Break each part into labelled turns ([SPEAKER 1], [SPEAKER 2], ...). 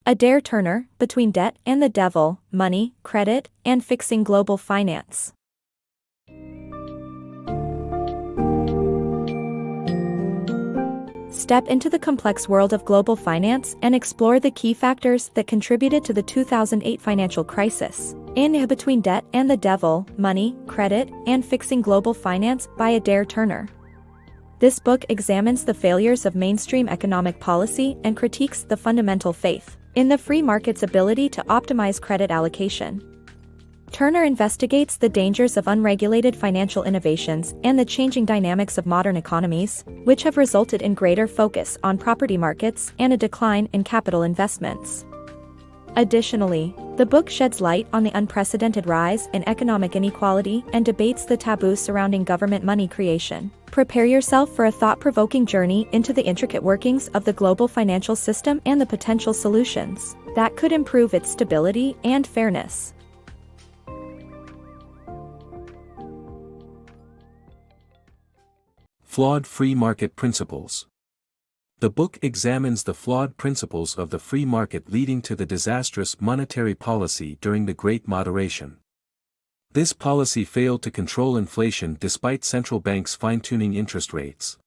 [SPEAKER 1] Adair Turner, Between Debt and the Devil, Money, Credit, and Fixing Global Finance. Step into the complex world of global finance and explore the key factors that contributed to the 2008 financial crisis. In Between Debt and the Devil, Money, Credit, and Fixing Global Finance by Adair Turner. This book examines the failures of mainstream economic policy and critiques the fundamental faith in the free market's ability to optimize credit allocation. Turner investigates the dangers of unregulated financial innovations and the changing dynamics of modern economies, which have resulted in greater focus on property markets and a decline in capital investments. Additionally, the book sheds light on the unprecedented rise in economic inequality and debates the taboos surrounding government money creation. Prepare yourself for a thought-provoking journey into the intricate workings of the global financial system and the potential solutions that could improve its stability and fairness.
[SPEAKER 2] Flawed Free Market Principles. The book examines the flawed principles of the free market leading to the disastrous monetary policy during the Great Moderation. This policy failed to control inflation despite central banks fine-tuning interest rates.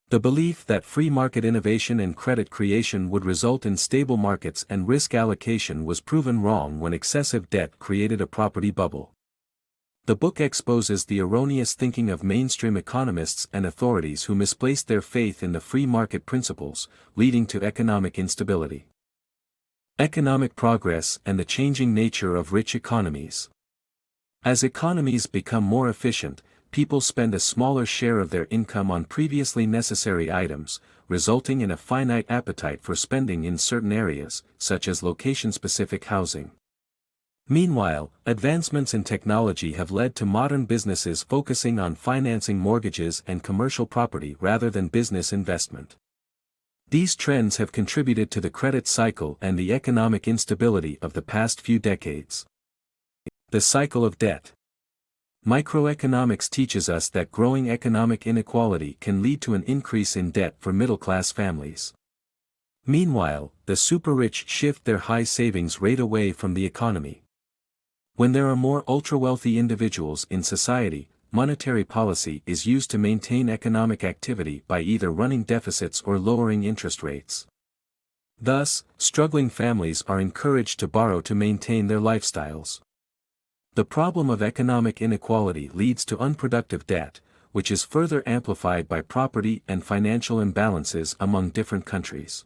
[SPEAKER 2] The belief that free market innovation and credit creation would result in stable markets and risk allocation was proven wrong when excessive debt created a property bubble. The book exposes the erroneous thinking of mainstream economists and authorities who misplaced their faith in the free market principles, leading to economic instability. Economic progress and the changing nature of rich economies. As economies become more efficient, people spend a smaller share of their income on previously necessary items, resulting in a finite appetite for spending in certain areas, such as location-specific housing. Meanwhile, advancements in technology have led to modern businesses focusing on financing mortgages and commercial property rather than business investment. These trends have contributed to the credit cycle and the economic instability of the past few decades. The cycle of debt. Microeconomics teaches us that growing economic inequality can lead to an increase in debt for middle-class families. Meanwhile, the super-rich shift their high savings rate away from the economy. When there are more ultra-wealthy individuals in society, monetary policy is used to maintain economic activity by either running deficits or lowering interest rates. Thus, struggling families are encouraged to borrow to maintain their lifestyles. The problem of economic inequality leads to unproductive debt, which is further amplified by property and financial imbalances among different countries.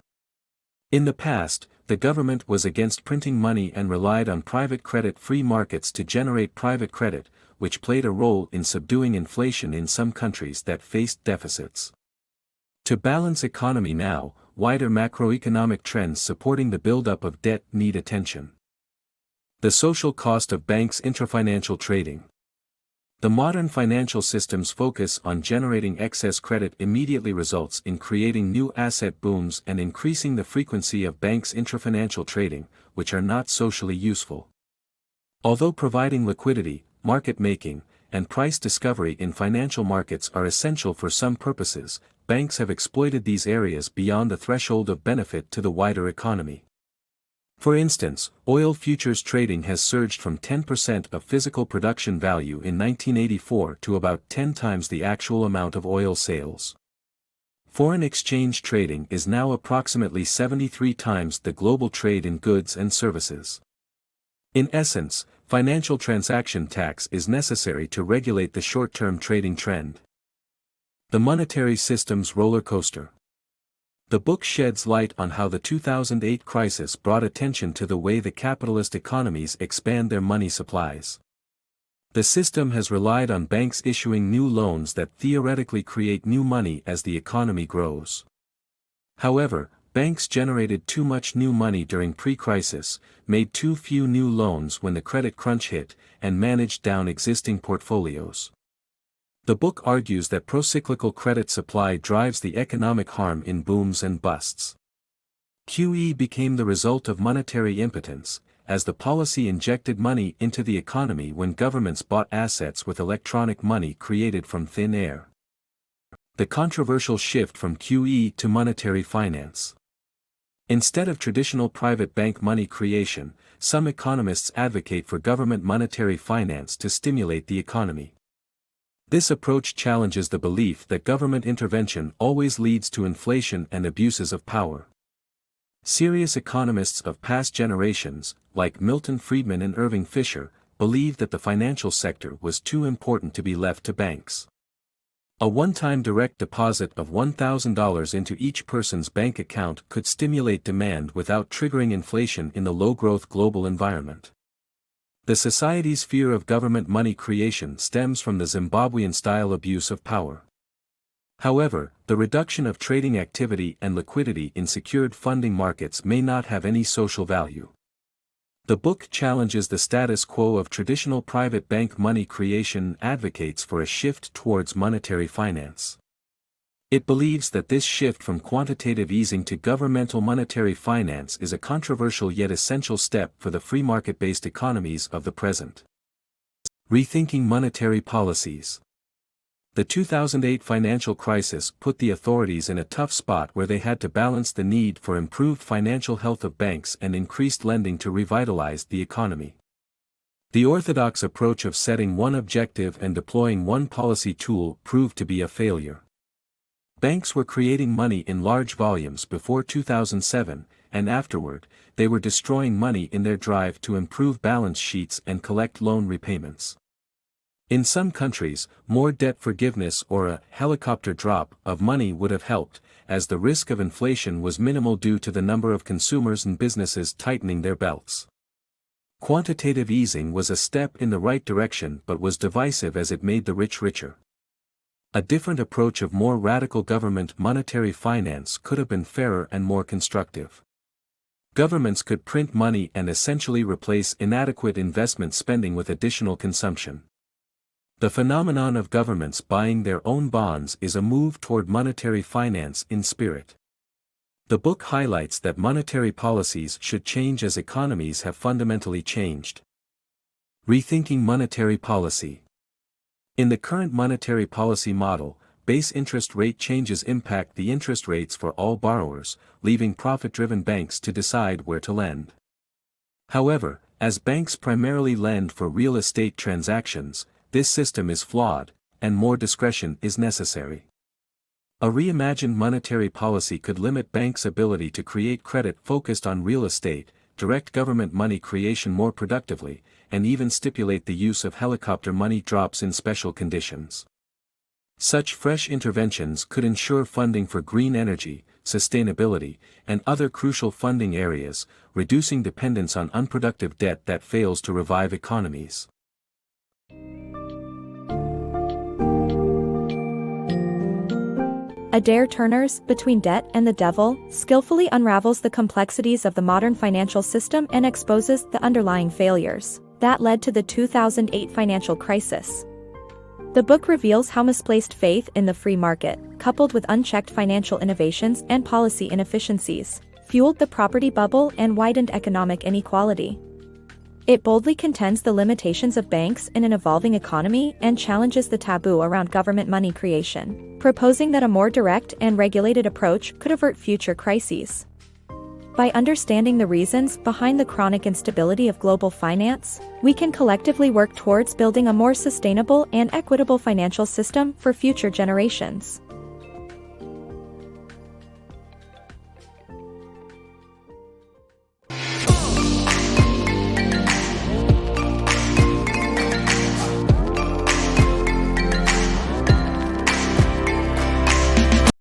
[SPEAKER 2] In the past, the government was against printing money and relied on private credit-free markets to generate private credit, which played a role in subduing inflation in some countries that faced deficits. To balance economy now, wider macroeconomic trends supporting the buildup of debt need attention. The social cost of banks' intra-financial trading. The modern financial system's focus on generating excess credit immediately results in creating new asset booms and increasing the frequency of banks' intra-financial trading, which are not socially useful. Although providing liquidity, market making, and price discovery in financial markets are essential for some purposes, banks have exploited these areas beyond the threshold of benefit to the wider economy. For instance, oil futures trading has surged from 10% of physical production value in 1984 to about 10 times the actual amount of oil sales. Foreign exchange trading is now approximately 73 times the global trade in goods and services. In essence, financial transaction tax is necessary to regulate the short-term trading trend. The monetary system's rollercoaster. The book sheds light on how the 2008 crisis brought attention to the way the capitalist economies expand their money supplies. The system has relied on banks issuing new loans that theoretically create new money as the economy grows. However, banks generated too much new money during pre-crisis, made too few new loans when the credit crunch hit, and managed down existing portfolios. The book argues that procyclical credit supply drives the economic harm in booms and busts. QE became the result of monetary impotence, as the policy injected money into the economy when governments bought assets with electronic money created from thin air. The controversial shift from QE to monetary finance. Instead of traditional private bank money creation, some economists advocate for government monetary finance to stimulate the economy. This approach challenges the belief that government intervention always leads to inflation and abuses of power. Serious economists of past generations, like Milton Friedman and Irving Fisher, believed that the financial sector was too important to be left to banks. A one-time direct deposit of $1,000 into each person's bank account could stimulate demand without triggering inflation in the low-growth global environment. The society's fear of government money creation stems from the Zimbabwean-style abuse of power. However, the reduction of trading activity and liquidity in secured funding markets may not have any social value. The book challenges the status quo of traditional private bank money creation and advocates for a shift towards monetary finance. It believes that this shift from quantitative easing to governmental monetary finance is a controversial yet essential step for the free market-based economies of the present. Rethinking monetary policies. The 2008 financial crisis put the authorities in a tough spot where they had to balance the need for improved financial health of banks and increased lending to revitalize the economy. The orthodox approach of setting one objective and deploying one policy tool proved to be a failure. Banks were creating money in large volumes before 2007, and afterward, they were destroying money in their drive to improve balance sheets and collect loan repayments. In some countries, more debt forgiveness or a helicopter drop of money would have helped, as the risk of inflation was minimal due to the number of consumers and businesses tightening their belts. Quantitative easing was a step in the right direction but was divisive as it made the rich richer. A different approach of more radical government monetary finance could have been fairer and more constructive. Governments could print money and essentially replace inadequate investment spending with additional consumption. The phenomenon of governments buying their own bonds is a move toward monetary finance in spirit. The book highlights that monetary policies should change as economies have fundamentally changed. Rethinking monetary policy. In the current monetary policy model, base interest rate changes impact the interest rates for all borrowers, leaving profit-driven banks to decide where to lend. However, as banks primarily lend for real estate transactions, this system is flawed, and more discretion is necessary. A reimagined monetary policy could limit banks' ability to create credit focused on real estate, direct government money creation more productively, and even stipulate the use of helicopter money drops in special conditions. Such fresh interventions could ensure funding for green energy, sustainability, and other crucial funding areas, reducing dependence on unproductive debt that fails to revive economies.
[SPEAKER 1] Adair Turner's Between Debt and the Devil skillfully unravels the complexities of the modern financial system and exposes the underlying failures that led to the 2008 financial crisis. The book reveals how misplaced faith in the free market, coupled with unchecked financial innovations and policy inefficiencies, fueled the property bubble and widened economic inequality. It boldly contends the limitations of banks in an evolving economy and challenges the taboo around government money creation, proposing that a more direct and regulated approach could avert future crises. By understanding the reasons behind the chronic instability of global finance, we can collectively work towards building a more sustainable and equitable financial system for future generations.